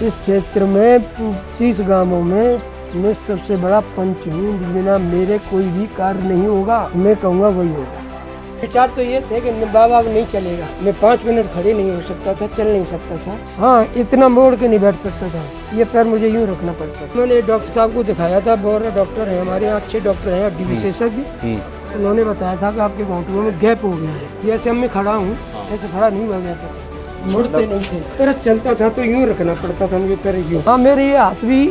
इस क्षेत्र में 30 गांवों में मैं सबसे बड़ा पंच हूँ। बिना मेरे कोई भी कार्य नहीं होगा, मैं कहूँगा वही होगा। विचार तो ये थे कि बाबा अब नहीं चलेगा, मैं 5 मिनट खड़े नहीं हो सकता था, चल नहीं सकता था। हाँ, इतना मोड़ के नहीं बैठ सकता था, ये पैर मुझे यूँ रखना पड़ता था। मैंने डॉक्टर साहब को दिखाया था, बोल डॉक्टर है हमारे यहाँ, अच्छे डॉक्टर हैं, हड्डी विशेषज्ञ। उन्होंने बताया था कि आपके घुटनों में गैप हो गया है। जैसे अब मैं खड़ा हूँ, ऐसे खड़ा नहीं हुआ जाता था, मुड़ते नहीं थे। तरह चलता था तो यूँ रखना पड़ता था मुझे पैर यूँ। हाँ, मेरे ये हाथ भी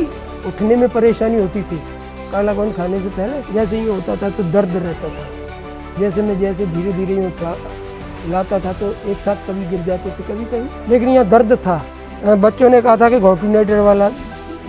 उठने में परेशानी होती थी। काला गोंद खाने से पहले जैसे ये होता था तो दर्द रहता था। जैसे धीरे धीरे यूँ लाता था तो एक साथ कभी गिर जाते थे, कभी कभी, लेकिन यहाँ दर्द था। बच्चों ने कहा था कि घोटू नहीं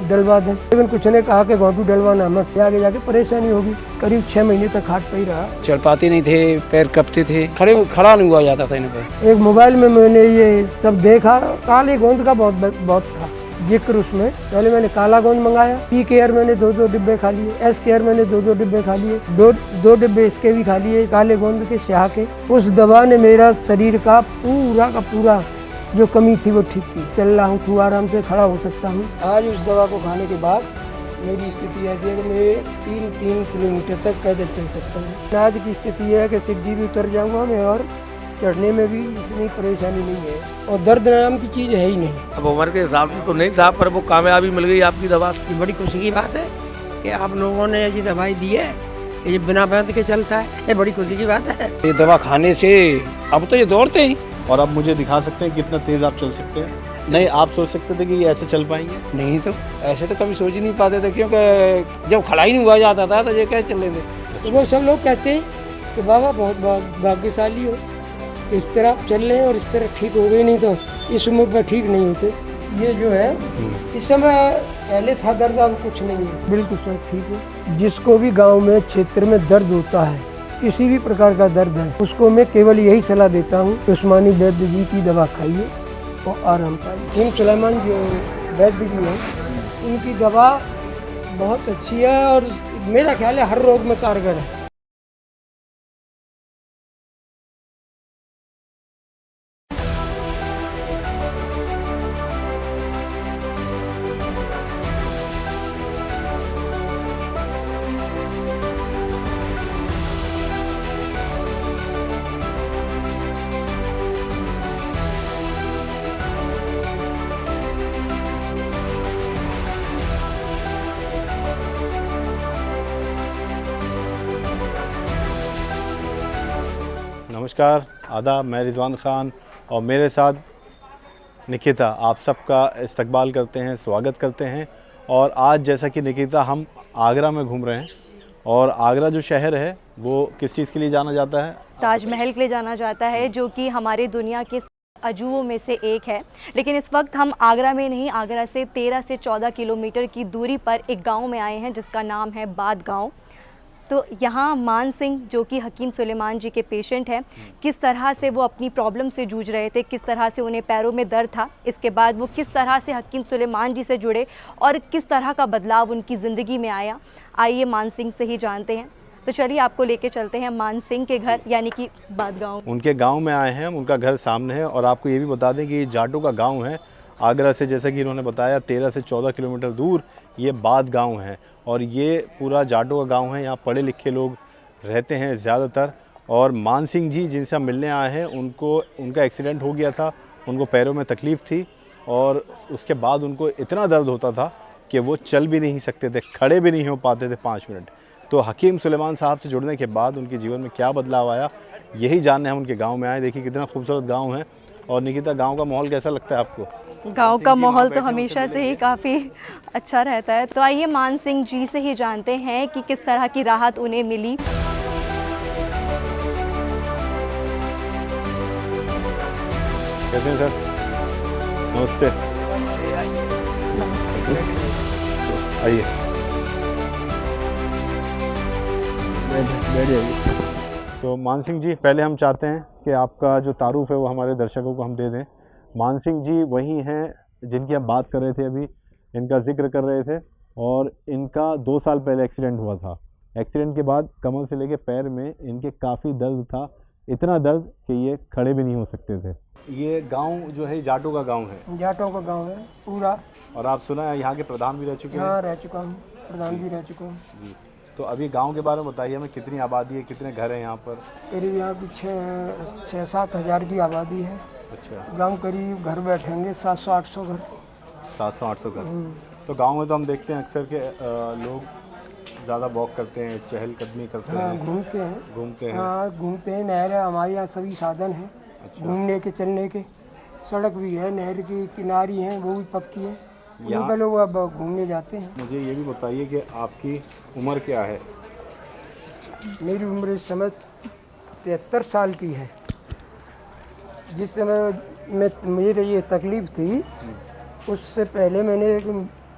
डलवा दें, लेकिन कुछ ने कहा कि घोटू डलवाना मत, आगे जाके परेशानी होगी। करीब 6 महीने तक खाट पे ही रहा। चल पाते नहीं थे, पैर कपते थे, खड़ा नहीं हुआ जाता था इन पे। एक मोबाइल में मैंने ये सब देखा, काले गोंद का बहुत था जिक्र उसमें। पहले मैंने काला गोंद मंगाया, पी केयर मैंने 2 डिब्बे खा लिए, एस केयर मैंने 2 डिब्बे खा लिए, दो डिब्बे इसके भी खा लिए, काले गोंद के स्याह के। उस दवा ने मेरा शरीर का पूरा जो कमी थी वो ठीक की। चल रहा हूँ, खूब आराम से खड़ा हो सकता हूँ। आज उस दवा को खाने के बाद मेरी स्थिति ऐसी है कि मैं 3 किलोमीटर तक पैदल चल सकता हूँ। आज की स्थिति है कि सीढ़ी भी उतर जाऊँगा मैं, और चढ़ने में भी इतनी परेशानी नहीं है, और दर्द नाम की चीज़ है ही नहीं। अब उम्र के हिसाब से तो नहीं था, पर वो कामयाबी मिल गई आपकी दवा। ये बड़ी खुशी की बात है कि आप लोगों ने ये दवाई दी है कि ये बिना बैंड के चलता है, ये बड़ी खुशी की बात है। ये दवा खाने से अब तो ये दौड़ते ही। और आप मुझे दिखा सकते हैं कितना तेज आप चल सकते हैं? नहीं, आप सोच सकते थे कि ये ऐसे चल पाएंगे? नहीं, तो ऐसे तो कभी सोच ही नहीं पाते थे, क्योंकि जब खड़ा ही नहीं हुआ जाता था तो ये कैसे चल रहे थे। तो वो सब लोग कहते हैं कि बाबा बहुत भाग्यशाली हो, इस तरह चल रहे हैं और इस तरह ठीक हो गए, नहीं तो इस उम्र पर ठीक नहीं होते। ये जो है इस समय पहले था दर्द, अब कुछ नहीं है, बिल्कुल सब ठीक है। जिसको भी गांव में क्षेत्र में दर्द होता है, किसी भी प्रकार का दर्द है, उसको मैं केवल यही सलाह देता हूँ, उस्मानी वैद्य जी की दवा खाइए और आराम पाइए। किंग सुलेमान जो वैद्य जी हैं, उनकी दवा बहुत अच्छी है और मेरा ख्याल है हर रोग में कारगर है। नमस्कार, आदाब, मैं रिजवान ख़ान और मेरे साथ निकिता आप सबका इस्तकबाल करते हैं, स्वागत करते हैं। और आज जैसा कि निकिता हम आगरा में घूम रहे हैं, और आगरा जो शहर है वो किस चीज़ के लिए जाना जाता है? ताजमहल के लिए जाना जाता है, जो कि हमारे दुनिया के अजूबों में से एक है। लेकिन इस वक्त हम आगरा में नहीं, आगरा से 13 से 14 किलोमीटर की दूरी पर एक गांव में आए हैं जिसका नाम है बाद गांव। तो यहाँ मान सिंह, जो कि हकीम सुलेमान जी के पेशेंट हैं, किस तरह से वो अपनी प्रॉब्लम से जूझ रहे थे, किस तरह से उन्हें पैरों में दर्द था, इसके बाद वो किस तरह से हकीम सुलेमान जी से जुड़े और किस तरह का बदलाव उनकी ज़िंदगी में आया, आइए मान सिंह से ही जानते हैं। तो चलिए आपको लेके चलते हैं मान सिंह के घर, यानी कि बाद गाँव। उनके गाँव में आए हैं, उनका घर सामने है। और आपको ये भी बता दें कि ये जाटों का गाँव है। आगरा से, जैसा कि इन्होंने बताया, 13 से 14 किलोमीटर दूर ये बाद गांव है, और ये पूरा जाटों का गांव है। यहाँ पढ़े लिखे लोग रहते हैं ज़्यादातर। और मान सिंह जी जिनसे हम मिलने आए हैं, उनका एक्सीडेंट हो गया था, उनको पैरों में तकलीफ़ थी, और उसके बाद उनको इतना दर्द होता था कि वो चल भी नहीं सकते थे, खड़े भी नहीं हो पाते थे 5 मिनट। तो हकीम सुलेमान साहब से जुड़ने के बाद उनके जीवन में क्या बदलाव आया, यही जानने हम उनके गाँव में आए। देखिए कितना खूबसूरत गाँव है। और निकिता, गाँव का माहौल कैसा लगता है आपको? गांव का माहौल तो हमेशा से ही काफ़ी अच्छा रहता है। तो आइए मान सिंह जी से ही जानते हैं कि किस तरह की राहत उन्हें मिली। कैसे हैं सर? नमस्ते। आइए, बैठ जाइए। तो मान सिंह जी, पहले हम चाहते हैं कि आपका जो तारुफ है वो हमारे दर्शकों को हम दे दें। मान सिंह जी वही हैं जिनकी हम बात कर रहे थे, अभी इनका जिक्र कर रहे थे। और इनका 2 साल पहले एक्सीडेंट हुआ था। एक्सीडेंट के बाद कमर से लेके पैर में इनके काफ़ी दर्द था, इतना दर्द कि ये खड़े भी नहीं हो सकते थे। ये गांव जो है जाटों का गांव है। जाटों का गांव है पूरा। और आप सुना है यहाँ के प्रधान भी रह चुके हैं? हाँ रह चुका हूँ, प्रधान भी रह चुका हूँ। जी। तो अभी गांव के बारे में बताइए हमें, कितनी आबादी है, कितने घर हैं यहाँ पर? करीब यहाँ की 6-7 हज़ार की आबादी है। अच्छा। गांव करीब घर बैठेंगे 700-800 घर। 700-800 घर। तो गांव में तो हम देखते हैं अक्सर के लोग ज़्यादा वॉक करते हैं, चहलकदमी करते हाँ हैं, घूमते हैं। हैं। हाँ घूमते हैं। नहर है हमारे यहाँ, सभी साधन हैं घूमने के चलने के। सड़क भी है, नहर की किनारी है, वो भी पक्की है। यहाँ पे लोग अब घूमने जाते हैं। मुझे ये भी बताइए कि आपकी उम्र क्या है? मेरी उम्र इस समय 73 साल की है। जिस समय मेरे ये तकलीफ़ थी उससे पहले मैंने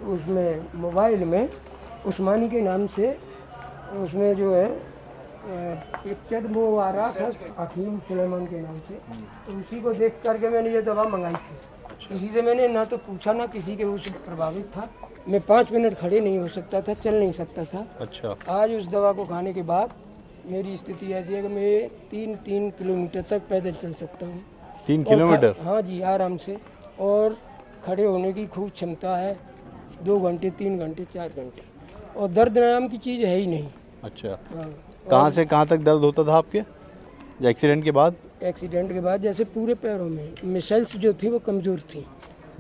उसमें मोबाइल में उस्मानी के नाम से उसमें जो है पिक्चर वो आ रहा था हकीम सुलेमान के नाम से, तो उसी को देख करके मैंने ये दवा मंगाई थी। किसी से मैंने ना तो पूछा ना किसी के उससे प्रभावित था। मैं 5 मिनट खड़े नहीं हो सकता था, चल नहीं सकता था। अच्छा। आज उस दवा को खाने के बाद मेरी स्थिति ऐसी है कि मैं 3 किलोमीटर तक पैदल चल सकता हूँ। 3 किलोमीटर? हाँ जी, आराम से। और खड़े होने की खूब क्षमता है, 2 घंटे 3 घंटे 4 घंटे। और दर्द नाम की चीज़ है ही नहीं। अच्छा। हाँ। कहाँ से कहाँ तक दर्द होता था आपके एक्सीडेंट के बाद? एक्सीडेंट के बाद जैसे पूरे पैरों में मसल्स जो थी वो कमज़ोर थी।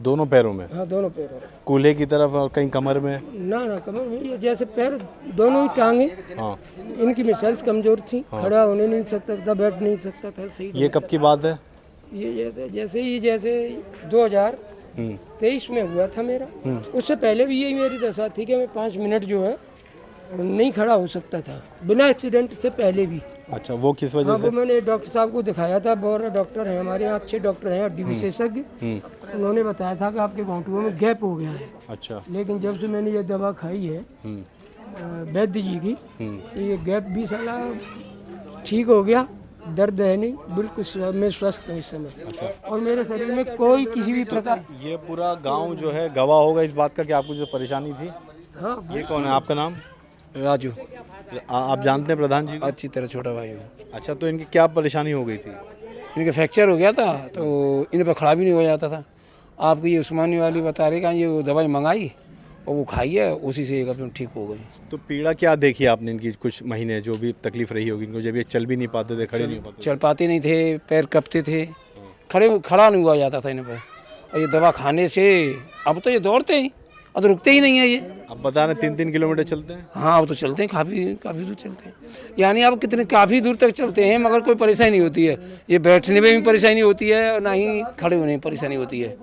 दोनों पैरों में? हाँ दोनों पैरों में। कूल्हे की तरफ और कहीं कमर में? ना कमर में, ये जैसे पैर दोनों ही टांगे, हाँ। इनकी मसल्स कमज़ोर थी। खड़ा होने नहीं सकता था, बैठ नहीं सकता था सही। ये कब की बात है? ये जैसे 2023 में हुआ था मेरा। उससे पहले भी यही मेरी दशा थी कि मैं 5 मिनट जो है नहीं खड़ा हो सकता था, बिना एक्सीडेंट से पहले भी। अच्छा, वो किस वजह हाँ, से? वो मैंने डॉक्टर साहब को दिखाया था। बहुत डॉक्टर हैं हमारे यहाँ, अच्छे डॉक्टर हैं, हड्डी विशेषज्ञ। उन्होंने बताया था कि आपके घुटनों में गैप हो गया है। अच्छा। लेकिन जब से मैंने ये दवा खाई है वैद्य जी की, तो ये गैप भी साला ठीक हो गया। दर्द है नहीं, बिल्कुल मैं स्वस्थ हूँ इस समय। अच्छा। और मेरे शरीर में कोई किसी भी प्रकार। ये पूरा गांव जो है गवाह होगा इस बात का कि आपको जो परेशानी थी। हाँ। ये कौन है आपका नाम? राजू। आप जानते हैं प्रधान जी को? अच्छी तरह, छोटा भाई हो। अच्छा, तो इनकी क्या परेशानी हो गई थी? इनके फ्रैक्चर हो गया था तो इन पर खड़ा भी नहीं हो जाता था। आपकी ये उस्मानी वाली बता रहे कि ये दवाई मंगाई और वो खाई है, उसी से एकदम ठीक हो गई। तो पीड़ा क्या देखी आपने इनकी कुछ महीने, जो भी तकलीफ रही होगी इनको, जब ये चल भी नहीं पाते थे, खड़े नहीं हो पाते? चल पाते नहीं थे, पैर कपते थे, खड़ा नहीं हुआ जाता था इन पर। और ये दवा खाने से अब तो ये दौड़ते हैं, अब तो रुकते ही नहीं है ये। अब बता रहे 3-3 किलोमीटर चलते हैं? हाँ अब तो चलते हैं, काफ़ी दूर चलते हैं। यानी अब काफ़ी दूर तक चलते हैं, मगर कोई परेशानी नहीं होती है। ये बैठने में भी परेशानी होती है और ना ही खड़े होने में परेशानी होती है।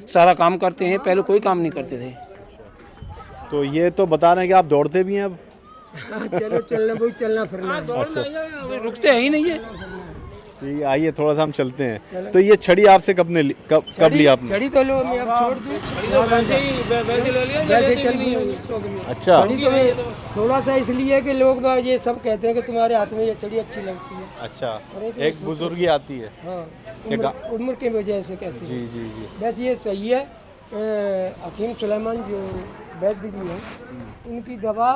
सारा काम करते हैं, पहले कोई काम नहीं करते थे। तो ये तो बता रहे हैं कि आप दौड़ते भी हैं अब? हाँ, चलो चलना, वही चलना फिरना। रुकते हैं ही नहीं है। ठीक है, आइए थोड़ा सा हम चलते हैं। तो ये छड़ी आपसे कब ली आपने? छड़ी तो लो, मैं अब छोड़ दूँ वैसे चल रही है। अच्छा। छड़ी तो मैं थोड़ा सा इसलिए कि लोग ये सब कहते हैं कि तुम्हारे हाथ में ये छड़ी अच्छी लगती है। अच्छा, एक बुजुर्गी आती है। हाँ, उम्र की वजह से कहते हैं। जी। बस ये सही है। हकीम सुलेमान जो वैद्य जी हैं, उनकी दवा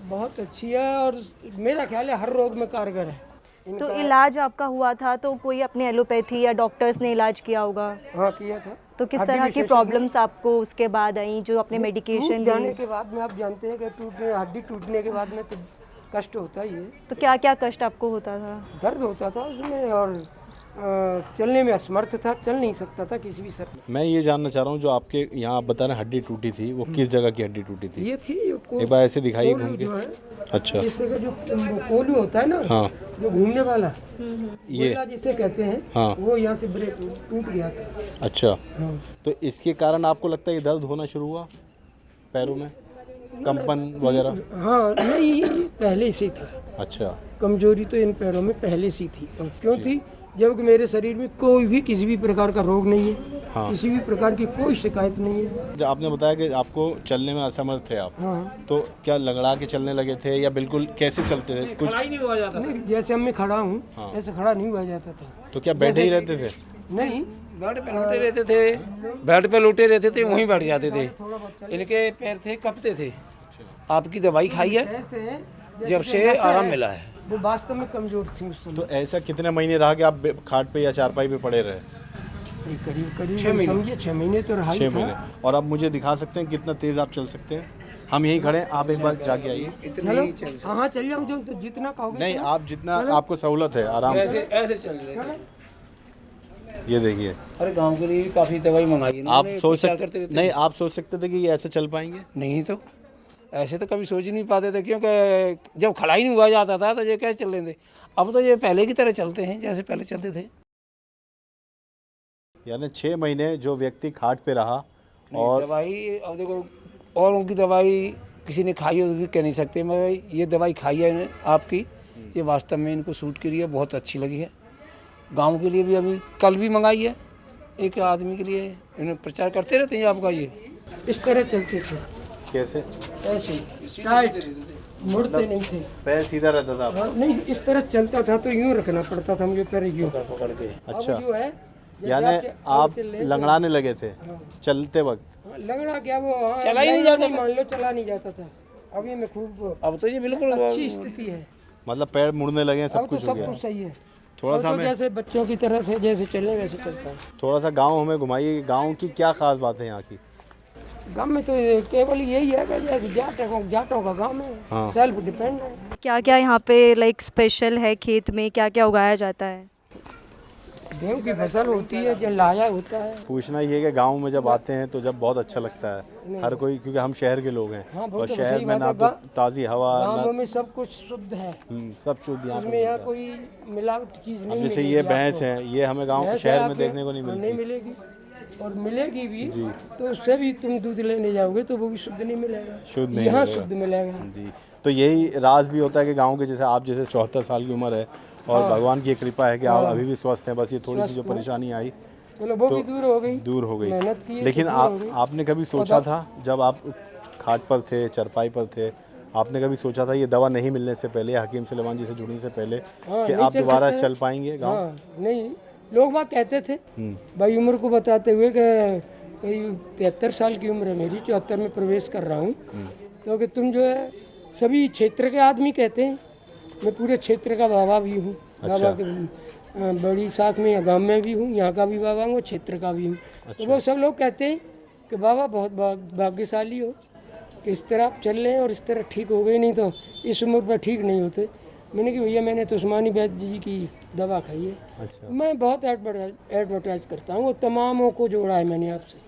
बहुत अच्छी है और मेरा ख्याल है हर रोग में कारगर है। तो इलाज आपका हुआ था तो कोई अपने एलोपैथी या डॉक्टर्स ने इलाज किया होगा? हाँ किया था। तो किस तरह की प्रॉब्लम्स आपको उसके बाद आई, जो अपने मेडिकेशन जाने के बाद में आप जानते हैं कि हड्डी टूटने के बाद में तो कष्ट होता ही है। तो क्या क्या कष्ट आपको होता था? दर्द होता था उसमें और चलने में असमर्थ था, चल नहीं सकता था किसी भी सर। मैं ये जानना चाह रहा हूँ, जो आपके यहाँ आप बता रहे हड्डी टूटी थी, वो किस जगह की हड्डी टूटी थी? ये थी एक बार ऐसे दिखाइए घूम के। अच्छा। इस तरह जो कोलू होता है ना, हाँ, जो घूमने वाला, ये जिसे कहते हैं, हाँ, वो यहाँ से ब्रेक टूट गया था। अच्छा। हाँ। तो इसके कारण आपको लगता है ये दर्द होना शुरू हुआ पैरों में, कंपन वगैरह? हाँ नहीं, पहले से था। अच्छा। कमजोरी तो इन पैरों में पहले से थी। और क्यों थी? जबकि मेरे शरीर में कोई भी किसी भी प्रकार का रोग नहीं है। हाँ। किसी भी प्रकार की कोई शिकायत नहीं है। जब आपने बताया कि आपको चलने में असमर्थ थे आप, हाँ। तो क्या लंगड़ा के चलने लगे थे या बिल्कुल कैसे चलते थे? कुछ नहीं हुआ जाता था। नहीं, जैसे मैं खड़ा हूँ, हाँ, ऐसे खड़ा नहीं हुआ जाता था। तो क्या बैठे ही रहते थे? नहीं, बेड पे लौटे रहते थे, बेड पे लौटे रहते थे, वहीं बैठ जाते थे। इनके पैर थे, कपते थे। आपकी दवाई खाई है? ऐसे जब से आराम मिला है। वो वास्तव में कमजोर थी उस समय। तो ऐसा कितने महीने रहा कि आप खाट पे या चारपाई पे पड़े रहे? करीब करीब समझिए 6 महीने तो रहा ही 6 था। महीने। और अब मुझे दिखा सकते हैं कितना तेज आप चल सकते हैं? हम यहीं खड़े हैं, आप एक बार जाके आइए। चलो हाँ चल जाऊँ जो तो जितना कहोगे। नहीं, आप जितना आपको सहूलत है आराम से। ऐसे चल रहे थे। ये देखिए, अरे गांव के लिए काफ़ी दवाई मंगाई है आप इन्होंने, सोच प्रचार सकते करते रहते नहीं, आप सोच सकते थे कि ये ऐसे चल पाएंगे? नहीं तो ऐसे तो कभी सोच ही नहीं पाते थे, क्योंकि जब खड़ा ही नहीं हुआ जाता था तो ये कैसे चल रहे थे। अब तो ये पहले की तरह चलते हैं जैसे पहले चलते थे। यानी 6 महीने जो व्यक्ति खाट पे रहा और दवाई, अब देखो औरों की दवाई किसी ने खाई होगी कह नहीं सकते, मगर ये दवाई खाई है इन्हें आपकी, ये वास्तव में इनको सूट की रही है, बहुत अच्छी लगी है। गांव के लिए भी अभी कल भी मंगाई है एक आदमी के लिए, इन्हें प्रचार करते रहते हैं आपका। ये इस तरह चलते थे, कैसे? ऐसे टाइट, मुड़ते नहीं थे। पैर सीधा रहता था? हाँ, नहीं इस तरह चलता था तो यूं रखना पड़ता था मुझे, पैर यूं पकड़ के। अच्छा, अब जो है यानी आप लंगड़ाने लगे थे चलते वक्त? लंगड़ा क्या वो चला ही नहीं जाता, मान लो चला नहीं जाता था। अभी मैं खूब अब तो ये बिल्कुल अच्छी स्थिति है। मतलब पैर मुड़ने लगे, सब अब तो कुछ हो सब गया। कुछ सही है। थोड़ा सा तो हमें, जैसे बच्चों की तरह से जैसे चले वैसे चलता है। थोड़ा सा गांव हमें घुमाइए, गांव की क्या खास बात है यहाँ की? गाँव में तो केवल यही है कि जैसे जाटों का गाँव है, हाँ। सेल्फ डिपेंड है। क्या क्या यहाँ पे लाइक स्पेशल है, खेत में क्या क्या उगाया जाता है? गेहूँ की फसल होती है, जो लाया होता है। पूछना ये है कि गांव में जब आते हैं तो जब बहुत अच्छा लगता है हर कोई, क्योंकि हम शहर के लोग हैं। हाँ, वो और तो शहर सही में बात ना है। तो ताज़ी हवा ना, गाँव में सब कुछ शुद्ध है, सब शुद्ध यहाँ उसमें पे यहाँ मिलता है। कोई मिलावट चीज़ नहीं अब जैसे मिलेगी ये आपको। भैंस है, ये हमें गांव भैंस शहर है में आपके- देखने को नहीं नहीं मिलती। मिलेगी, और मिलेगी भी तो उससे भी तुम दूध लेने जाओगे तो वो भी शुद्ध नहीं मिलेगा, शुद्ध नहीं यहाँ मिलेगा। शुद्ध मिलेगा। जी, तो यही राज भी होता है कि गांव के, जैसे आप जैसे 74 साल की उम्र है और भगवान की कृपा है कि आप अभी भी स्वस्थ हैं, बस ये थोड़ी सी जो परेशानी आई चलो वो भी दूर हो गई, दूर हो गई। मेहनत की है, लेकिन तो दूर हो गई। आपने कभी सोचा था जब आप खाट पर थे, चरपाई पर थे, आपने कभी सोचा था ये दवा नहीं मिलने से पहले, हकीम सुलेमान जी से जुड़ने से पहले, हाँ, कि नहीं आप चल दोबारा सकते चल पाएंगे गाँव? हाँ, नहीं लोग बात कहते थे भाई उम्र को बताते हुए कि 73 साल की उम्र है मेरी, 74 में प्रवेश कर रहा हूँ, तो कि तुम जो है सभी क्षेत्र के आदमी कहते हैं, मैं पूरे क्षेत्र का बाबा भी हूँ। बाबा के बड़ी शाख में या गाँव में भी हूँ, यहाँ का भी बाबा हूँ, क्षेत्र का भी हूँ। तो वो सब लोग कहते हैं कि बाबा बहुत भाग्यशाली हो कि इस तरह आप चल रहे हैं और इस तरह ठीक हो गए, नहीं तो इस उम्र पर ठीक नहीं होते। मैंने कहा भैया मैंने तो उस्मानी वैद्य जी की दवा खाई है। अच्छा, मैं बहुत एडवर्टाइज करता हूँ, तमामों को जोड़ा है मैंने आपसे।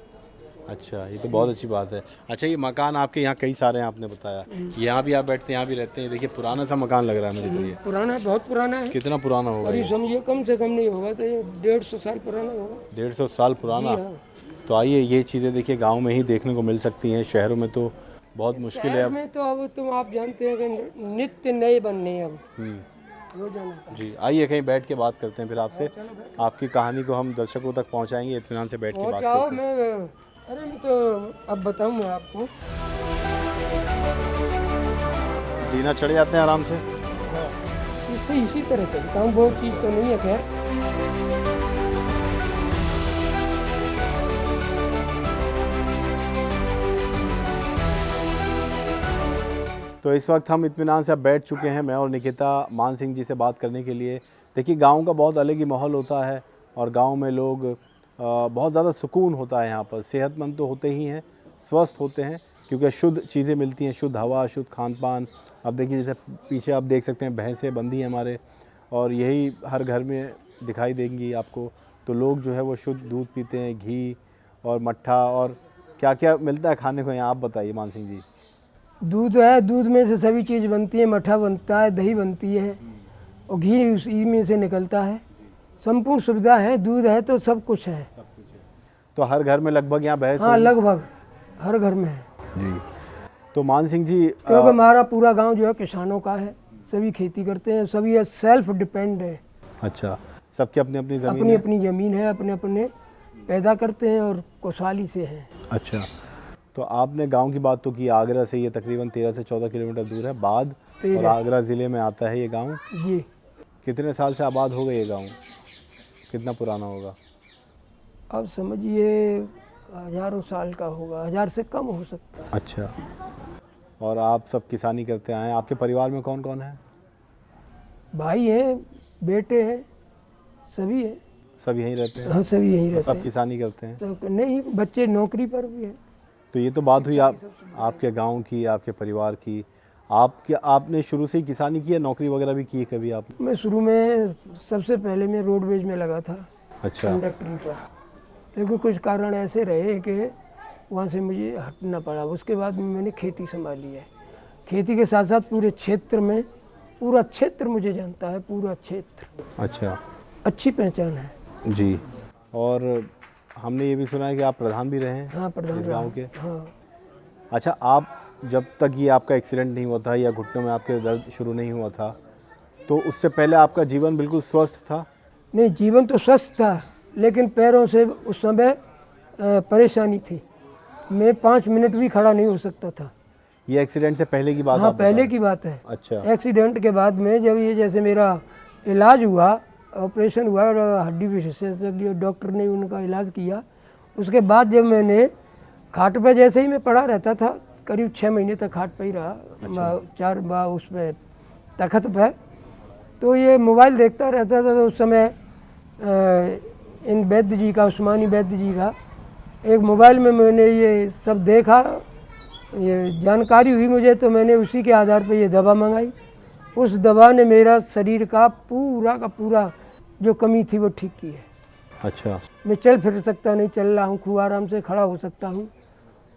अच्छा, ये तो बहुत अच्छी बात है। अच्छा, ये मकान आपके यहाँ कई सारे हैं, आपने बताया, यहाँ भी आप बैठते हैं, यहाँ भी रहते हैं। देखिए पुराना सा मकान लग रहा है मुझे तो ये। पुराना है, बहुत पुराना है। कितना पुराना होगा और ये? ये समझिए कम से कम नहीं होगा तो ये 150 साल पुराना होगा। 150 साल पुराना। हाँ। तो आइए, ये चीज़ें देखिए गांव में ही देखने को मिल सकती हैं, शहरों में तो बहुत मुश्किल है शहर अब। में तो अब तुम आप जानते हैं कि नित्य नए बनने हैं अब रोजाना। जी, आइए कहीं बैठ के बात करते हैं फिर आपसे। आपकी कहानी को हम दर्शकों तक पहुंचाएंगे, इत्मीनान से बैठ के बात पहुँचाओ, करते हैं। मैं अरे मैं तो अब बताऊँ मैं आपको। जीना चढ़ जाते हैं आराम से। इससे इसी तरह चलता हूँ, बहुत चीज़ तो नहीं है खैर। तो इस वक्त हम इत्मीनान से अब बैठ चुके हैं, मैं और निकिता, मान सिंह जी से बात करने के लिए। देखिए गांव का बहुत अलग ही माहौल होता है और गांव में लोग बहुत ज़्यादा सुकून होता है यहाँ पर। सेहतमंद तो होते ही हैं, स्वस्थ होते हैं, क्योंकि शुद्ध चीज़ें मिलती हैं, शुद्ध हवा, शुद्ध खान पान। अब देखिए जैसे पीछे आप देख सकते हैं भैंसें बंधी हैं हमारे, और यही हर घर में दिखाई देंगी आपको। तो लोग जो है वो शुद्ध दूध पीते हैं, घी और मट्ठा, और क्या क्या मिलता है खाने को यहाँ, आप बताइए मान सिंह जी। दूध है, दूध में से सभी चीज़ बनती है, मट्ठा बनता है, दही बनती है, और घी उसी में से निकलता है। संपूर्ण सुविधा है, दूध है तो सब कुछ है। तो हर घर में लगभग यहाँ भैंस हाँ, होगी? लगभग हर घर में है। जी। तो मान सिंह जी, क्योंकि हमारा पूरा गांव जो है किसानों का है, सभी खेती करते हैं, सभी सेल्फ डिपेंड है। अच्छा, सबकी अपनी अपनी ज़मीन अपनी है? अपनी ज़मीन है, अपने अपने पैदा करते हैं और खुशहाली से हैं। अच्छा, तो आपने गांव की बात तो की, आगरा से ये तकरीबन 13 से 14 किलोमीटर दूर है, बाद और आगरा ज़िले में आता है ये गांव। जी, कितने साल से आबाद हो गए ये गांव, कितना पुराना होगा? अब समझिए हज़ारों साल का होगा, 1000 से कम हो सकता है। अच्छा, और आप सब किसानी करते आए हैं। आपके परिवार में कौन कौन है? भाई हैं, बेटे हैं, सभी हैं। सब यहीं रहते हैं? हाँ, सभी यहीं रहते सब हैं। किसानी करते हैं? सब नहीं, बच्चे नौकरी पर भी हैं। तो ये तो बात हुई आपके गांव की, आपके परिवार की। आपने शुरू से ही किसानी की है, नौकरी वगैरह भी की है कभी आपने? मैं शुरू में सबसे पहले मैं रोडवेज में लगा था, अच्छा। कंडक्टर पर, लेकिन कुछ कारण ऐसे रहे कि वहाँ से मुझे हटना पड़ा। उसके बाद में मैंने खेती संभाली है। खेती के साथ साथ पूरे क्षेत्र में, पूरा क्षेत्र मुझे जानता है, पूरा क्षेत्र। अच्छा, अच्छी पहचान है जी। और हमने ये भी सुना है कि आप प्रधान भी रहे हैं? हाँ, प्रधान इस गांव के? हाँ। अच्छा, आप जब तक ये आपका एक्सीडेंट नहीं हुआ था या घुटनों में आपके दर्द शुरू नहीं हुआ था, तो उससे पहले आपका जीवन बिल्कुल स्वस्थ था? नहीं, जीवन तो स्वस्थ था, लेकिन पैरों से उस समय परेशानी थी। मैं 5 मिनट भी खड़ा नहीं हो सकता था। ये एक्सीडेंट से पहले की बात? हाँ, आप बता पहले रहे की बात है। हैं। अच्छा। एक्सीडेंट के बाद में जब ये जैसे मेरा इलाज हुआ, ऑपरेशन हुआ, हड्डी विशेषज्ञ डॉक्टर ने उनका इलाज किया, उसके बाद जब मैंने खाट पे, जैसे ही मैं पड़ा रहता था, करीब 6 महीने तक खाट पे ही रहा। अच्छा। 4 बार उस पर तखत पे, तो ये मोबाइल देखता रहता था। तो उस समय इन वैद्य जी का, उस्मानी वैद्य जी का एक मोबाइल में मैंने ये सब देखा, ये जानकारी हुई मुझे, तो मैंने उसी के आधार पे ये दवा मंगाई। उस दवा ने मेरा शरीर का पूरा जो कमी थी वो ठीक की है। अच्छा। मैं चल फिर सकता नहीं, चल रहा हूँ, खूब आराम से खड़ा हो सकता हूँ,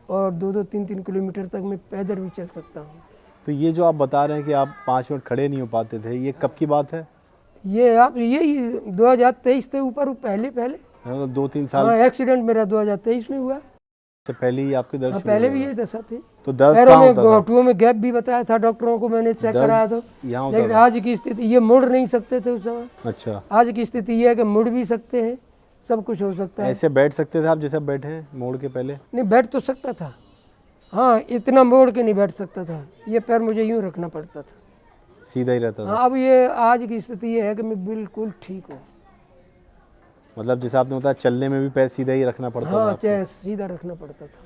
और 2-2, 3-3 किलोमीटर तक मैं पैदल भी चल सकता हूँ। तो ये जो आप बता रहे हैं कि आप 5 मिनट खड़े नहीं हो पाते थे, ये कब की बात है? ये आप यही 2023 से ऊपर पहले मतलब 2-3 साल हाँ, एक्सीडेंट मेरा 2023 में हुआ। से पहले ही आपके दर्द हाँ, शुरू पहले हो भी गए? यही दशा थी। तो दर्द पैरों कहाँ में, होता था? घुटनों में गैप भी बताया था डॉक्टरों को, मैंने चेक दर्द कराया तो, यहाँ होता लेकिन था? आज की स्थिति, ये मुड़ नहीं सकते थे उस समय। अच्छा। आज की स्थिति ये है कि मुड़ भी सकते हैं, सब कुछ हो सकता है। ऐसे बैठ सकते थे आप जैसे आप बैठे हैं मोड़ के पहले? नहीं, बैठ तो सकता था, हाँ, इतना मोड़ के नहीं बैठ सकता था। ये पैर मुझे यूँ रखना पड़ता था, सीधा ही रहता था? हाँ। अब ये आज की स्थिति ये है कि मैं बिल्कुल ठीक हूँ। मतलब जैसे आपने बताया, चलने में भी पैर सीधा ही रखना पड़ता था हाँ, आपको? चाहे सीधा रखना पड़ता था।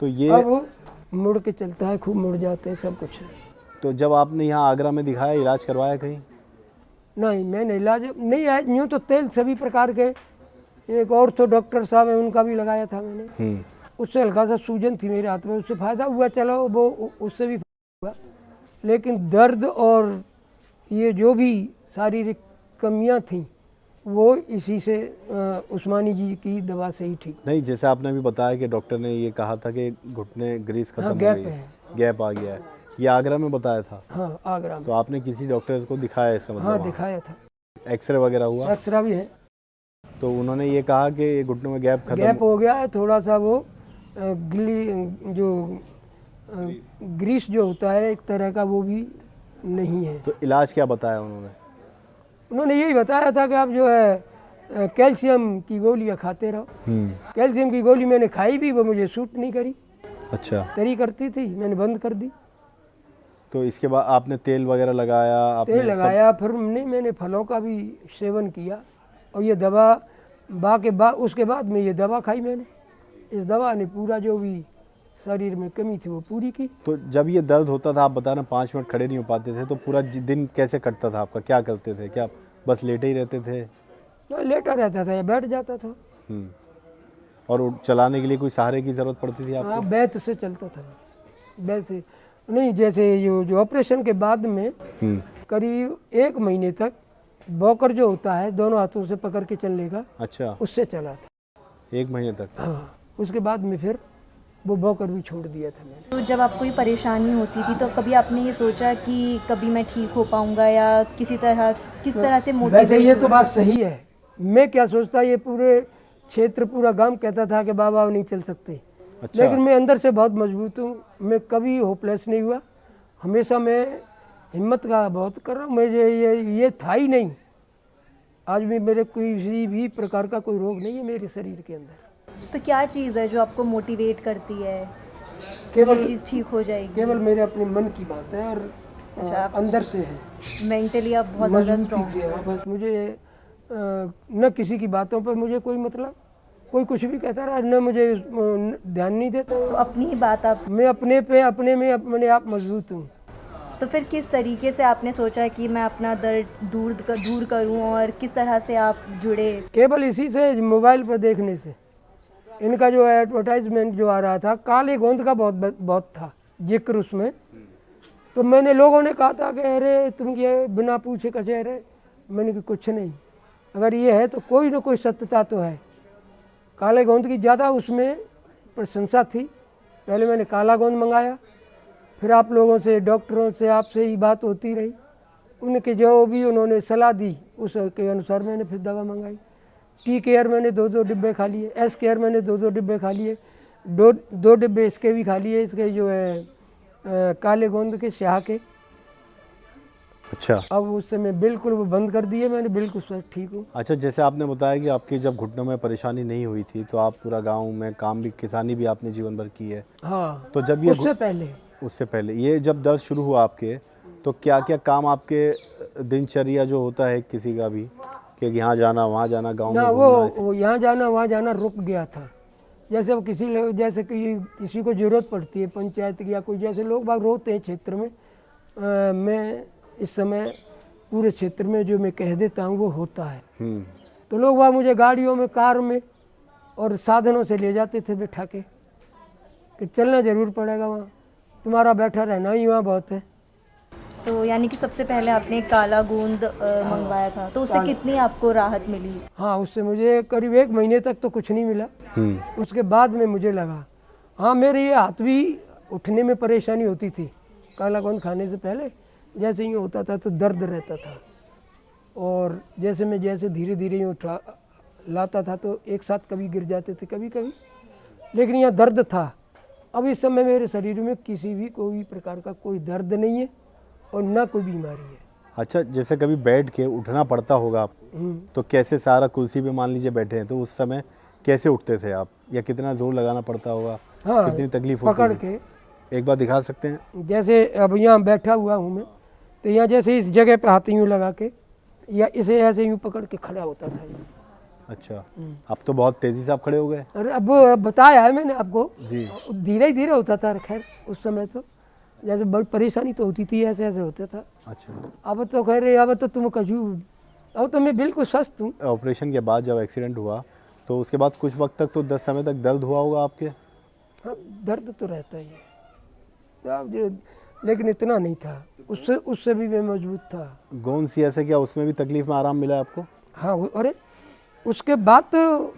तो ये अब मुड़ के चलता है, खूब मुड़ जाते हैं, सब कुछ है। तो जब आपने यहाँ आगरा में दिखाया, इलाज करवाया कहीं? नहीं, मैंने इलाज नहीं है, यूँ तो तेल सभी प्रकार के, एक और तो डॉक्टर साहब हैं, उनका भी लगाया था मैंने। उससे हल्का सा सूजन थी मेरे हाथ में, उससे फ़ायदा हुआ, चलो वो उससे भी हुआ। लेकिन दर्द और ये जो भी शारीरिक कमियां थीं, वो इसी से उस्मानी जी की दवा से ही ठीक। नहीं, जैसे आपने अभी बताया कि डॉक्टर ने ये कहा था कि घुटने ग्रीस खत्म हो गैप गई है। गैप आ गया है, ये आगरा में बताया था? हाँ, आगरा में। तो आपने किसी डॉक्टर को दिखाया इसका मतलब? हाँ, वहाँ? दिखाया था, एक्सरे वगैरह हुआ? एक्सरा भी है। तो उन्होंने ये कहा कि घुटनों में गैप खत्म गैप हो गया है थोड़ा सा, वो गिली जो ग्रीस जो होता है एक तरह का, वो भी नहीं है। तो इलाज क्या बताया उन्होंने? उन्होंने यही बताया था कि आप जो है कैल्शियम की गोलियां खाते रहो। कैल्शियम की गोली मैंने खाई भी, वो मुझे सूट नहीं करी। अच्छा। करी करती थी, मैंने बंद कर दी। तो इसके बाद आपने तेल वगैरह लगाया? आपने तेल लगाया, फिर नहीं, मैंने फलों का भी सेवन किया, और ये दवा उसके बाद में ये दवा खाई मैंने। इस दवा ने पूरा जो भी शरीर में कमी थी वो पूरी की। तो जब ये दर्द होता था, आप बता रहे 5 मिनट खड़े नहीं हो पाते थे, तो पूरा दिन कैसे कटता था आपका? क्या करते थे? क्या बस लेटे ही रहते थे? लेटा रहता था या बैठ जाता था। और चलाने के लिए कोई सहारे की ज़रूरत पड़ती थी आपको? हाँ, बैत से चलता था। बैत से नहीं, जैसे जो ऑपरेशन के बाद में करीब 1 महीने तक वॉकर जो होता है, दोनों हाथों से पकड़ के चलने का, अच्छा, उससे चला था 1 महीने तक? हाँ, उसके बाद में फिर वो वॉकर भी छोड़ दिया था मैंने। तो जब आपको ये परेशानी होती थी, तो कभी आपने ये सोचा कि कभी मैं ठीक हो पाऊंगा, या किस तरह से वैसे मोटिवेट? ये तो बात सही है। मैं क्या सोचता, ये पूरे क्षेत्र, पूरा गांव कहता था कि बाबा नहीं चल सकते। अच्छा। लेकिन मैं अंदर से बहुत मजबूत हूँ, मैं कभी होपलेस नहीं हुआ। हमेशा मैं हिम्मत का बहुत कर रहा हूँ। मुझे ये था ही नहीं, आज भी मेरे किसी भी प्रकार का कोई रोग नहीं है मेरे शरीर के अंदर। तो क्या चीज़ है जो आपको मोटिवेट करती है, केवल ये चीज़ ठीक हो जाएगी? केवल मेरे अपने मन की बात है, और अच्छा, अंदर से है, मेंटली आप बहुत ज़्यादा मजबूती स्ट्रॉन्ग से हो। है। बस मुझे न किसी की बातों पर मुझे कोई मतलब, कोई कुछ भी कहता रहा, न मुझे ध्यान नहीं देता। तो अपनी ही बात आप, मैं अपने में अपने आप मजबूत हूँ। तो फिर किस तरीके से आपने सोचा कि मैं अपना दर्द दूर करूं और किस तरह से आप जुड़े? केवल इसी से, मोबाइल पर देखने से। इनका जो एडवर्टाइजमेंट जो आ रहा था, काले गोंद का बहुत था जिक्र उसमें। तो मैंने, लोगों ने कहा था कि अरे तुम ये बिना पूछे का चेहरे। मैंने कहा कुछ नहीं, अगर ये है तो कोई ना कोई सत्यता तो है। काले गोंद की ज़्यादा उसमें प्रशंसा थी। पहले मैंने काला गोंद मंगाया, फिर आप लोगों से, डॉक्टरों से, आपसे ही बात होती रही। उनके जो भी उन्होंने सलाह दी उसके अनुसार मैंने फिर दवा मंगाई। टी केयर मैंने 2-2 डिब्बे खा लिए, एस केयर मैंने 2-2 डिब्बे खा लिए, 2 डिब्बे इसके भी खा लिए, इसके जो है काले गोंद के, स्याह के। अच्छा। अब उससे मैं बिल्कुल वो बंद कर दिए मैंने, बिल्कुल सर ठीक हूँ। अच्छा, जैसे आपने बताया कि आपकी जब घुटनों में परेशानी नहीं हुई थी तो आप पूरा गांव में काम भी, किसानी भी आपने जीवन भर की है। हाँ, तो जब ये उससे पहले ये जब दर्द शुरू हुआ आपके, तो क्या क्या काम आपके दिनचर्या जो होता है किसी का भी, कि यहाँ जाना वहाँ जाना, गाँव ना, में घूमना, वो यहाँ जाना वहाँ जाना रुक गया था। जैसे अब जैसे किसी को ज़रूरत पड़ती है पंचायत की, या कोई जैसे लोग बाग रोते हैं क्षेत्र में, मैं इस समय पूरे क्षेत्र में जो मैं कह देता हूँ वो होता है। तो लोग बाग मुझे गाड़ियों में, कार में और साधनों से ले जाते थे बिठा के, कि चलना ज़रूर पड़ेगा वहाँ, तुम्हारा बैठा रहना ही वहाँ बहुत है। तो यानी कि सबसे पहले आपने काला गोंद मंगवाया था, तो उससे कितनी आपको राहत मिली? हाँ, उससे मुझे करीब 1 महीने तक तो कुछ नहीं मिला। उसके बाद में मुझे लगा, हाँ, मेरे ये हाथ भी उठने में परेशानी होती थी। काला गोंद खाने से पहले जैसे यूँ होता था तो दर्द रहता था, और जैसे धीरे धीरे यूँ उठा लाता था तो एक साथ कभी गिर जाते थे, कभी कभी, लेकिन यहाँ दर्द था। अब इस समय मेरे शरीर में किसी भी कोई प्रकार का कोई दर्द नहीं है और ना कोई बीमारी है। अच्छा, जैसे कभी बैठ के उठना पड़ता होगा आपको, तो कैसे, सारा कुर्सी पे मान लीजिए बैठे हैं, तो उस समय कैसे उठते थे आप, या कितना जोर लगाना पड़ता होगा? हाँ, कितनी तकलीफ होती पकड़ है? के। एक बार दिखा सकते हैं? जैसे अब यहाँ बैठा हुआ हूँ मैं, तो यहाँ जैसे इस जगह पे हाथ यूँ लगा के, या इसे ऐसे यूँ पकड़ के खड़ा होता था। अच्छा, अब तो बहुत तेजी से आप खड़े हो गए। अरे अब वो बताया है मैंने आपको जी। धीरे धीरे होता था। खैर उस समय तो जैसे बड़ी परेशानी तो होती थी, ऐसे ऐसे होता था। अच्छा, अब तो खैर, अब तो तुम कजू, अब तो मैं बिल्कुल स्वस्थ हूँ। ऑपरेशन के बाद जब एक्सीडेंट हुआ तो उसके बाद कुछ वक्त तक तो 10 समय तक दर्द हुआ होगा आपके? हाँ, दर्द तो रहता ही है, अब लेकिन इतना नहीं था। उससे भी मैं मजबूत था। गोंद सी ऐसे, क्या उसमें भी तकलीफ में आराम मिला आपको? हाँ, अरे उसके बाद तो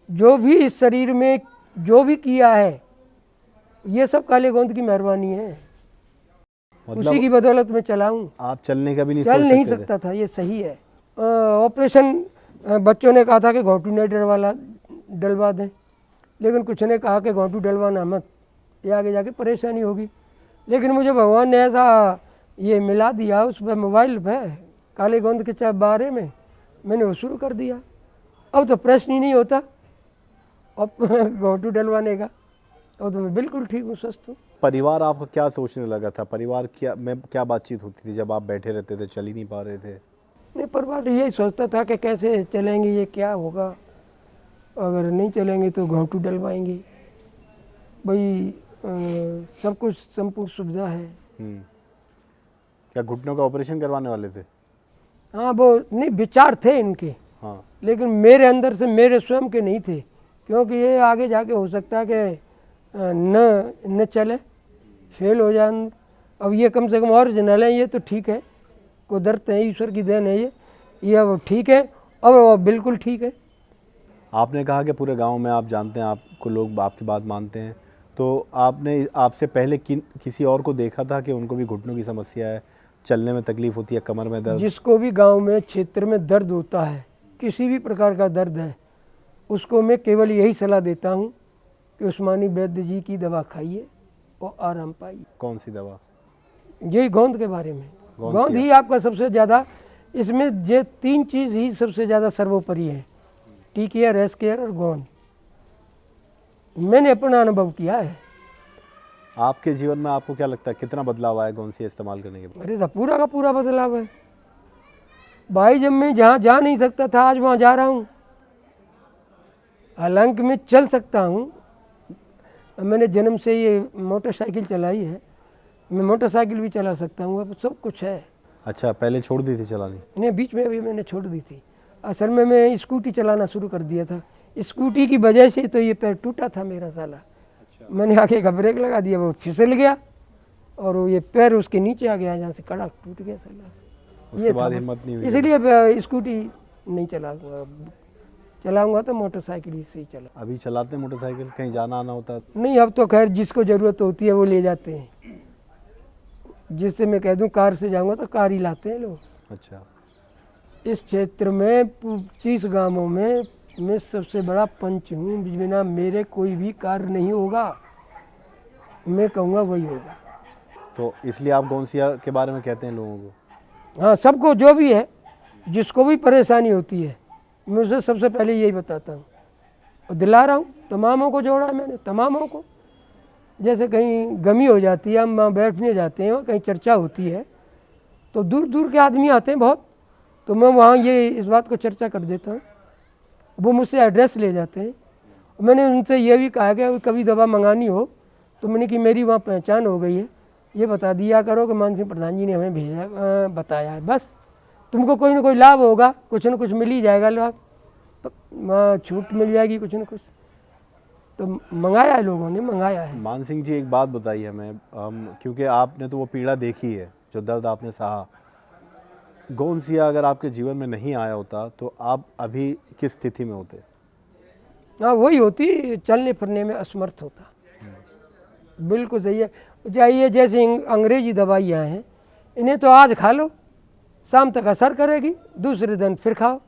जो भी इस शरीर में जो भी किया है, ये सब काले गोंद की मेहरबानी है। मतलब उसी की बदौलत में चला हूँ। आप चलने का भी नहीं चल सोच नहीं सकते थे? सकता था, ये सही है। ऑपरेशन बच्चों ने कहा था कि घोंटू नाइडर वाला डलवा दें, लेकिन कुछ ने कहा कि घोंटू डलवाना मत, ये आगे जाके परेशानी होगी। लेकिन मुझे भगवान ने ऐसा ये मिला दिया उस पर, मोबाइल पे काले गोंद के बारे में, मैंने वो शुरू कर दिया। अब तो प्रश्न ही नहीं होता अब घोंटू डलवाने का। अब तो मैं बिल्कुल ठीक हूँ, स्वस्थ हूँ। परिवार आपका क्या सोचने लगा था? परिवार क्या बातचीत होती थी जब आप बैठे रहते थे, चल ही नहीं पा रहे थे? नहीं, परिवार यही सोचता था कि कैसे चलेंगे, ये क्या होगा, अगर नहीं चलेंगे तो घोंटू डलवाएंगे। भाई सब कुछ संपूर्ण सुविधा है। क्या घुटनों का ऑपरेशन करवाने वाले थे? हाँ, वो नहीं, विचार थे इनके। हाँ। लेकिन मेरे अंदर से, मेरे स्वयं के नहीं थे, क्योंकि ये आगे जाके हो सकता है कि न चले, फेल हो जाए। अब ये कम से कम ओरिजिनल है, ये तो ठीक है, कुदरत है, ईश्वर की देन है ये अब ठीक है, अब वो बिल्कुल ठीक है। आपने कहा कि पूरे गांव में आप जानते हैं, आपको लोग आपकी बात मानते हैं, तो आपने आपसे पहले किसी और को देखा था कि उनको भी घुटनों की समस्या है, चलने में तकलीफ होती है, कमर में दर्द? जिसको भी गांव में, क्षेत्र में दर्द होता है, किसी भी प्रकार का दर्द है, उसको मैं केवल यही सलाह देता हूँ कि उस्मानी वैद्य जी की दवा खाइए और आराम पाइए। कौन सी दवा? यही गोंद के बारे में। गोंद ही आपका सबसे ज़्यादा, इसमें ये 3 चीज़ ही सबसे ज़्यादा सर्वोपरि है, टी केयर, एस केयर और गोंद। मैंने अपना अनुभव किया है। आपके जीवन में आपको क्या लगता है कितना बदलाव आया गोंद से इस्तेमाल करने के बाद? अरे साहब, पूरा का पूरा बदलाव है भाई। जब मैं जहाँ जा नहीं सकता था, आज वहाँ जा रहा हूँ। हालांकि मैं चल सकता हूँ, मैंने जन्म से ये मोटरसाइकिल चलाई है, मैं मोटरसाइकिल भी चला सकता हूँ, अब सब कुछ है। अच्छा, पहले छोड़ दी थी चलानी? नहीं, बीच में अभी मैंने छोड़ दी थी। असल में मैं स्कूटी चलाना शुरू कर दिया था, स्कूटी की वजह से तो ये पैर टूटा था मेरा साला। मैंने आके का ब्रेक लगा दिया, वो फिसल गया और वो ये पैर उसके नीचे आ गया, जहाँ से कड़ा टूट गया साला। उसके बाद हिम्मत नहीं हुई? इसलिए अब स्कूटी नहीं चलाऊंगा, चलाऊंगा तो मोटरसाइकिल ही से ही चला। अभी चलाते हैं मोटरसाइकिल, कहीं जाना आना होता है? नहीं, अब तो खैर जिसको ज़रूरत होती है वो ले जाते हैं, जिससे मैं कह दूं कार से जाऊंगा तो कार ही लाते हैं लोग। अच्छा। इस क्षेत्र में 25 गांवों में मैं सबसे बड़ा पंच हूँ, बिना मेरे कोई भी कार्य नहीं होगा, मैं कहूँगा वही होगा। तो इसलिए आप गौंसिया के बारे में कहते हैं लोगों को? हाँ, सबको जो भी है, जिसको भी परेशानी होती है, मैं उसे सबसे पहले यही बताता हूँ और दिला रहा हूँ। तमामों को जोड़ा है मैंने, तमामों को। जैसे कहीं गमी हो जाती है, हम वहाँ बैठने जाते हैं, कहीं चर्चा होती है तो दूर दूर के आदमी आते हैं बहुत, तो मैं वहाँ ये इस बात को चर्चा कर देता हूँ, वो मुझसे एड्रेस ले जाते हैं। मैंने उनसे ये भी कहा कि कभी दवा मंगानी हो तो मैंने कि मेरी वहाँ पहचान हो गई है, ये बता दिया करो कि मान सिंह प्रधान जी ने हमें भेजा बताया है, बस तुमको कोई ना कोई लाभ होगा, कुछ न कुछ मिल ही जाएगा लाभ, तो छूट मिल जाएगी कुछ न कुछ। तो मंगाया है, लोगों ने मंगाया है। मान सिंह जी, एक बात बताइए हमें, क्योंकि आपने तो वो पीड़ा देखी है, जो दर्द आपने सहा, गौंसिया अगर आपके जीवन में नहीं आया होता तो आप अभी किस स्थिति में होते? हाँ, वही होती, चलने फिरने में असमर्थ होता। बिल्कुल सही है। चाहिए जैसे अंग्रेजी दवाइयाँ हैं, इन्हें तो आज खा लो, शाम तक असर करेगी, दूसरे दिन फिर खाओ,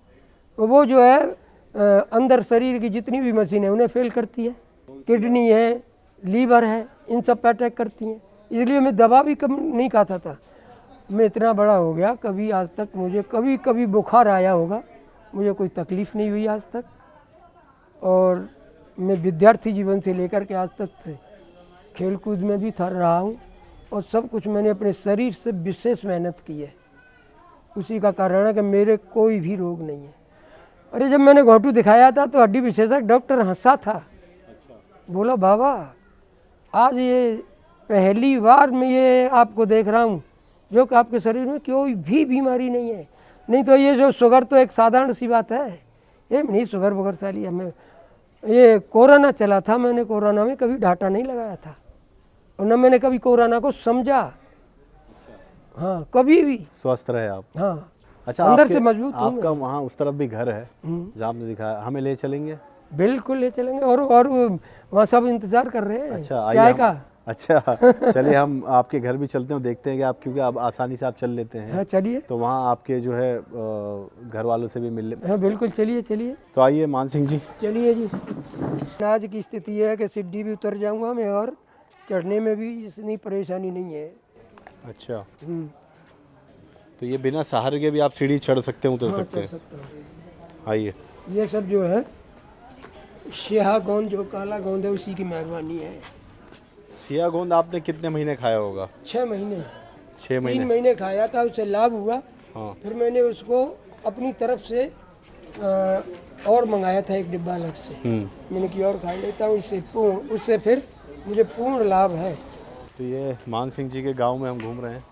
वो जो है अंदर शरीर की जितनी भी मशीन है उन्हें फेल करती है, किडनी है, लीवर है, इन सब पर अटैक करती हैं। इसलिए मैं दवा भी कम नहीं खाता था। मैं इतना बड़ा हो गया, कभी आज तक मुझे कभी बुखार आया होगा, मुझे कोई तकलीफ़ नहीं हुई आज तक। और मैं विद्यार्थी जीवन से लेकर के आज तक खेल कूद में भी रहा हूँ, और सब कुछ मैंने अपने शरीर से विशेष मेहनत की है। उसी का कारण है कि मेरे कोई भी रोग नहीं है। अरे जब मैंने घोटू दिखाया था तो हड्डी विशेषज्ञ डॉक्टर हंसा था, बोला बाबा आज ये पहली बार मैं ये आपको देख रहा हूँ जो कि आपके शरीर में कोई भी बीमारी नहीं है। नहीं तो ये जो शुगर तो एक साधारण सी बात है, ये नहीं शुगर वगर साली हमें। ये कोरोना चला था, मैंने कोरोना में कभी डाटा नहीं लगाया था और न मैंने कभी कोरोना को समझा। हाँ, कभी भी। स्वस्थ रहे आप? हाँ, अच्छा, अंदर से मजबूत हूँ आपका मैं। वहाँ उस तरफ भी घर है जहाँ आपने दिखाया, हमें ले चलेंगे? बिल्कुल ले चलेंगे, और वहाँ सब इंतजार कर रहे हैं। अच्छा, चाय का। अच्छा, चलिए हम आपके घर भी चलते हैं, देखते हैं कि आप, क्योंकि आप आसानी से आप चल लेते हैं। हाँ, चलिए। तो वहाँ आपके जो है घर वालों से भी मिल ले। हाँ, बिल्कुल, चलिए चलिए। तो आइए मान सिंह जी। चलिए जी। आज की स्थिति है कि सीढ़ी भी उतर जाऊंगा मैं और चढ़ने में भी इतनी परेशानी नहीं है। अच्छा, तो ये बिना सहारे के भी आप सीढ़ी चढ़ सकते हैं, उतर हाँ, सकते चढ़ हैं? सकता हूँ। आइए। ये सब जो है स्याह गोंद, जो काला गोंद है, उसी की मेहरबानी है। सिया गोंद आपने कितने महीने खाया होगा? 6 महीने। 6 महीने? 3 महीने खाया था, उससे लाभ हुआ। हाँ। फिर मैंने उसको अपनी तरफ से और मंगाया था एक डिब्बा अलग से। मैंने कि और खा लेता हूँ, उससे फिर मुझे पूर्ण लाभ है। तो ये मान सिंह जी के गांव में हम घूम रहे हैं।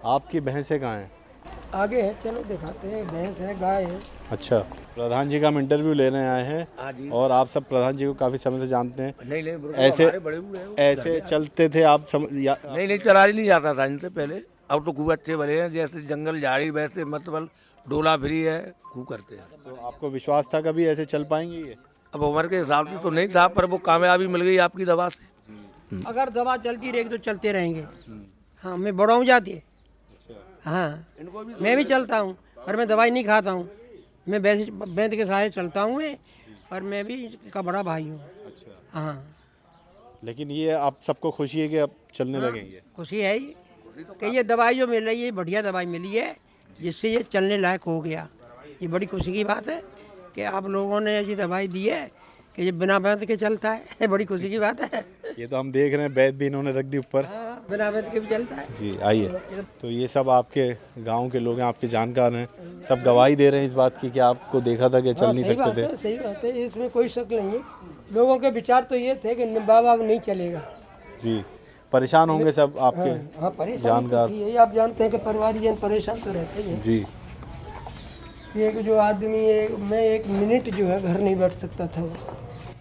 आपकी भैंसें कहाँ हैं? आगे है, चलो दिखाते हैं। भैंस है, गाय है। अच्छा, प्रधान जी का हम इंटरव्यू लेने आए हैं और आप सब प्रधान जी को काफ़ी समय से जानते हैं। नहीं, ऐसे बड़े हुए हैं। ऐसे चलते थे आप नहीं, चला ही नहीं जाता था इनसे पहले। अब तो खूब अच्छे भले हैं, जैसे जंगल झाड़ी वैसे मतलब डोला फ्री है, खूब करते हैं। तो आपको विश्वास था कभी ऐसे चल पाएंगे ये? अब उम्र के हिसाब से तो नहीं था, पर वो कामयाबी मिल गई आपकी दवा से। अगर दवा चलती रहेगी तो चलते रहेंगे। हाँ, मैं बड़ा हूँ जाती है। हाँ, मैं भी चलता हूँ, पर मैं दवाई नहीं खाता हूँ। मैं वैद्य के सहारे चलता हूँ मैं, और मैं भी इसका बड़ा भाई हूँ। हाँ, लेकिन ये आप सबको खुशी है कि अब चलने लगेंगे? खुशी है ही कि ये दवाई जो मिल रही है, बढ़िया दवाई मिली है, जिससे ये चलने लायक हो गया। ये बड़ी खुशी की बात है कि आप लोगों ने ऐसी दवाई दी है कि ये बिना बैंत के चलता है। बड़ी खुशी की बात है। ये तो हम देख रहे हैं, बैत भी इन्होंने रख दी ऊपर। हाँ, बिना बैठ के भी चलता है। जी आइए। तो ये सब आपके गांव के लोग हैं, आपके जानकार हैं, सब गवाही दे रहे हैं इस बात की कि आपको देखा था कि चल नहीं सही बात सकते थे। है, सही बात है, इसमें कोई शक नहीं है। लोगों के विचार तो ये थे कि बाबा अब नहीं चलेगा। जी परेशान होंगे सब आपके हाँ, परेशान जानकार। तो थी, यही आप जानते हैं कि परिवारजन परेशान तो रहते ही हैं। जी एक जो आदमी मैं 1 मिनट जो है घर नहीं बैठ सकता था। वो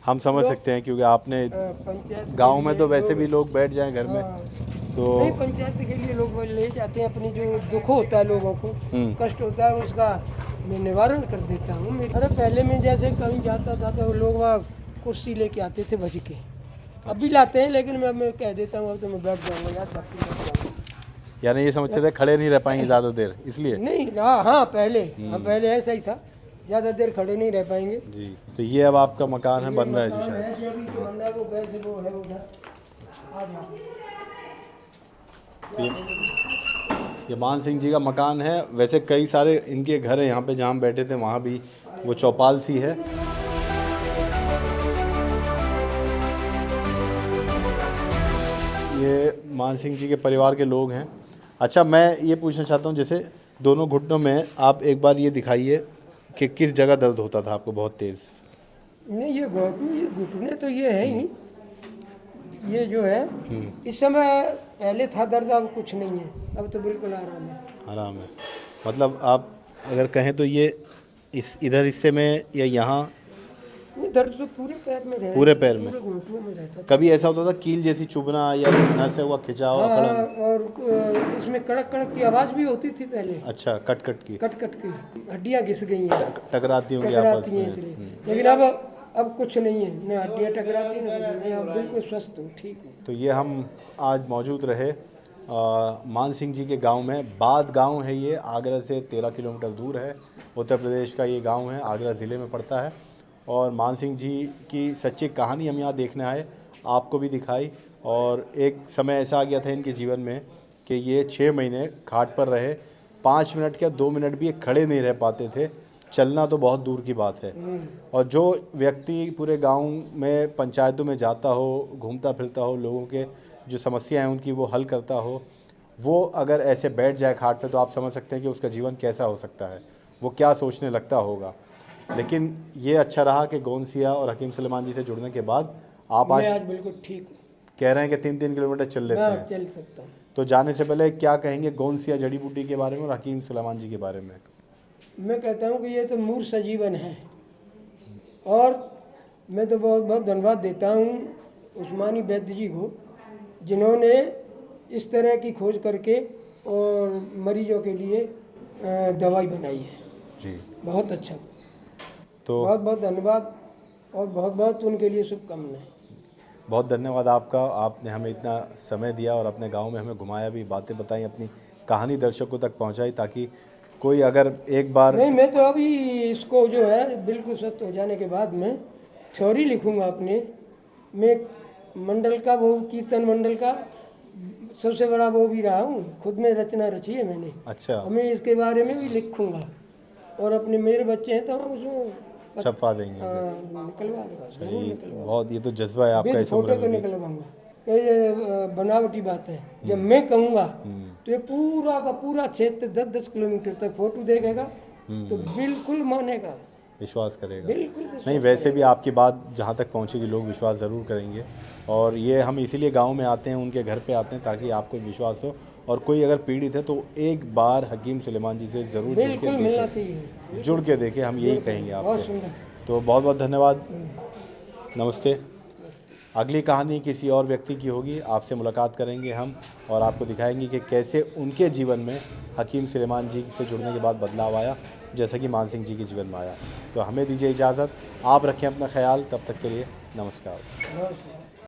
हम समझ सकते हैं क्योंकि आपने पंचायत गांव में तो वैसे भी लोग बैठ जाएं घर में, तो नहीं, पंचायत के लिए लोग ले जाते हैं, अपनी जो दुख होता है लोगों को, कष्ट होता है, उसका मैं निवारण कर देता हूँ। अरे पहले में जैसे कहीं जाता था तो लोग वहाँ कुर्सी लेके आते थे बज के, अब भी लाते हैं, लेकिन मैं कह देता हूँ अब तो मैं बैठ जाऊँगा यार, छुट्टी मत कराओ। यानी ये समझते थे खड़े नहीं रह पाएंगे ज़्यादा देर, इसलिए। नहीं, हाँ पहले ऐसा ही था, ज़्यादा देर खड़े नहीं रह पाएंगे। जी तो ये अब आपका मकान है, बन रहा है जो शायद। जो अभी जो बन रहा है वो वैसे वो है उधर। आ जाओ। ये मान सिंह जी का मकान है। वैसे कई सारे इनके घर हैं यहाँ पे, जहाँ हम बैठे थे वहाँ भी वो चौपाल सी है। ये मान सिंह जी के परिवार के लोग हैं। अच्छा मैं ये पूछना चाहता हूँ, जैसे दोनों घुटनों में आप एक बार ये दिखाइए कि किस जगह दर्द होता था आपको बहुत तेज़। नहीं, ये घुटने तो ये है ही, ये जो है इस समय पहले था दर्द, अब कुछ नहीं है, अब तो बिल्कुल आराम है। आराम है, मतलब आप अगर कहें तो ये इस इधर हिस्से में या यहाँ नहीं, दर्द तो पूरे पैर में रहता, पूरे पैर में। पूरे घुटनों में रहता था। कभी ऐसा होता था कील जैसी चुभना या नर से हुआ खिंचाव हाँ, अकड़न? और इसमें कड़क कड़क की आवाज़ भी होती थी पहले, अच्छा कट कट की कट कट की हड्डियाँ घिस गई हैं, टकराती होंगी आपस टकराती हैं में। इसलिए। लेकिन अब कुछ नहीं है, न हड्डियाँ टकराती न कुछ नहीं, अब बिल्कुल स्वस्थ हूँ, ठीक हूँ। तो ये हम आज मौजूद रहे मान सिंह जी के गांव में। बाद गांव है ये, आगरा से 13 किलोमीटर दूर है, उत्तर प्रदेश का ये गांव है, आगरा ज़िले में पड़ता है। और मान सिंह जी की सच्ची कहानी हम यहाँ देखने आए, आपको भी दिखाई। और एक समय ऐसा आ गया था इनके जीवन में कि ये 6 महीने खाट पर रहे, 5 मिनट या 2 मिनट भी ये खड़े नहीं रह पाते थे, चलना तो बहुत दूर की बात है। और जो व्यक्ति पूरे गांव में पंचायतों में जाता हो, घूमता फिरता हो, लोगों के जो समस्याएं हैं उनकी वो हल करता हो, वो अगर ऐसे बैठ जाए खाट पे तो आप समझ सकते हैं कि उसका जीवन कैसा हो सकता है, वो क्या सोचने लगता होगा। लेकिन ये अच्छा रहा कि गोंसिया और हकीम सुलेमान जी से जुड़ने के बाद आप मैं आज बिल्कुल ठीक हूँ, कह रहे हैं कि 3-3 किलोमीटर चल लेते हैं। चल सकता हूँ। तो जाने से पहले क्या कहेंगे गोंसिया जड़ी बूटी के बारे में और हकीम सुलेमान जी के बारे में? मैं कहता हूँ कि ये तो मूर्ख सजीवन है, और मैं तो बहुत बहुत धन्यवाद देता हूँ उस्मानी वैद्य जी को, जिन्होंने इस तरह की खोज करके और मरीजों के लिए दवाई बनाई है। जी बहुत अच्छा, तो बहुत बहुत धन्यवाद और बहुत बहुत उनके लिए शुभकामनाएं। बहुत धन्यवाद आपका, आपने हमें इतना समय दिया और अपने गांव में हमें घुमाया भी, बातें बताई, अपनी कहानी दर्शकों तक पहुंचाई, ताकि कोई अगर एक बार। नहीं, मैं तो अभी इसको जो है बिल्कुल स्वस्थ हो जाने के बाद में थ्योरी लिखूंगा अपने। मैं मंडल का, वो कीर्तन मंडल का सबसे बड़ा वो भी रहा हूँ, खुद में रचना रची है मैंने। अच्छा और मैं इसके बारे में भी लिखूंगा, और अपने मेरे बच्चे हैं तो हम उसमें छपवा देंगे। निकलवा दूंगा, जरूर निकलवा। बहुत, ये तो जज्बा है आपका बिन इस उम्र फोटो को में भी। निकलवाऊंगा। ये बनावटी बात है, जब मैं कहूँगा तो ये पूरा का पूरा क्षेत्र 10-10 किलोमीटर तक फोटो देखेगा तो बिल्कुल मानेगा, विश्वास करेगा। बिल्कुल नहीं, वैसे भी आपकी बात जहाँ तक पहुँचेगी लोग विश्वास ज़रूर करेंगे। और ये हम इसीलिए गांव में आते हैं, उनके घर पे आते हैं, ताकि आपको विश्वास हो। और कोई अगर पीड़ित है तो एक बार हकीम सुलेमान जी से ज़रूर जुड़ के बिल्कुल मिलना देखें, चाहिए, जुड़ के देखें, हम यही कहेंगे बहुत आपसे। सुंदर। तो बहुत बहुत धन्यवाद, नमस्ते। अगली कहानी किसी और व्यक्ति की होगी, आपसे मुलाकात करेंगे हम और आपको दिखाएंगे कि कैसे उनके जीवन में हकीम सुलेमान जी से जुड़ने के बाद बदलाव आया, जैसा कि मान सिंह जी के जीवन में आया। तो हमें दीजिए इजाज़त, आप रखें अपना ख्याल, तब तक के लिए नमस्कार।